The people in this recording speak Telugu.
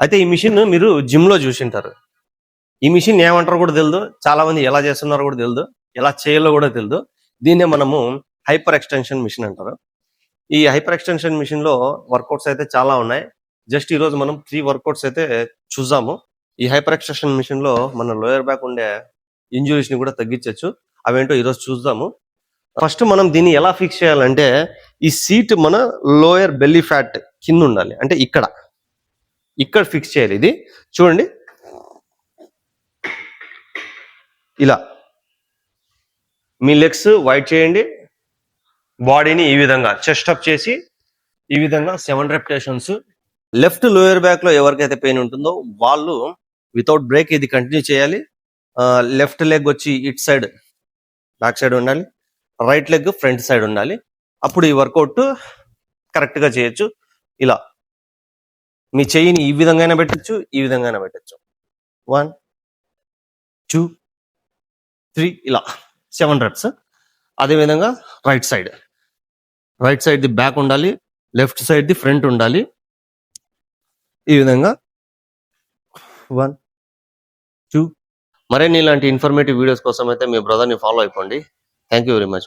అయితే ఈ మిషన్ మీరు జిమ్ లో చూసింటారు. ఈ మిషన్ ఏమంటారో కూడా తెలియదు, చాలా మంది ఎలా చేస్తున్నారో కూడా తెలియదు, ఎలా చేయాలో కూడా తెలియదు. దీన్నే మనము హైపర్ ఎక్స్టెన్షన్ మిషన్ అంటారు. ఈ హైపర్ ఎక్స్టెన్షన్ మిషన్ లో వర్కౌట్స్ అయితే చాలా ఉన్నాయి. జస్ట్ ఈ రోజు మనం 3 వర్కౌట్స్ అయితే చూద్దాము. ఈ హైపర్ ఎక్స్టెన్షన్ మిషన్ లో మన లోయర్ బ్యాక్ ఉండే ఇంజురీస్ ని కూడా తగ్గించవచ్చు. అవేంటో ఈరోజు చూద్దాము. ఫస్ట్ మనం దీన్ని ఎలా ఫిక్స్ చేయాలంటే, ఈ సీట్ మన లోయర్ బెల్లీ ఫ్యాట్ కింద ఉండాలి, అంటే ఇక్కడ ఫిక్స్ చేయాలి. ఇది చూడండి, ఇలా మీ లెగ్స్ వైడ్ చేయండి, బాడీని ఈ విధంగా చెస్ట్ అప్ చేసి ఈ విధంగా 7 రెప్యుటేషన్స్. లెఫ్ట్ లోయర్ బ్యాక్ లో ఎవరికైతే పెయిన్ ఉంటుందో వాళ్ళు వితౌట్ బ్రేక్ ఇది కంటిన్యూ చేయాలి. లెఫ్ట్ లెగ్ వచ్చి ఇట్ సైడ్ బ్యాక్ సైడ్ ఉండాలి, రైట్ లెగ్ ఫ్రంట్ సైడ్ ఉండాలి. అప్పుడు ఈ వర్కౌట్ కరెక్ట్ గా చేయొచ్చు. ఇలా మీ చెయ్యిని ఈ విధంగా పెట్టచ్చు, ఈ విధంగా పెట్టచ్చు. 1 2 3 ఇలా 7 రెప్స్. అదేవిధంగా రైట్ సైడ్ ది బ్యాక్ ఉండాలి, లెఫ్ట్ సైడ్ ది ఫ్రంట్ ఉండాలి. ఈ విధంగా 1 2. మరిన్ని ఇలాంటి ఇన్ఫర్మేటివ్ వీడియోస్ కోసం అయితే మీ బ్రదర్ని ఫాలో అయిపోండి. Thank you very much.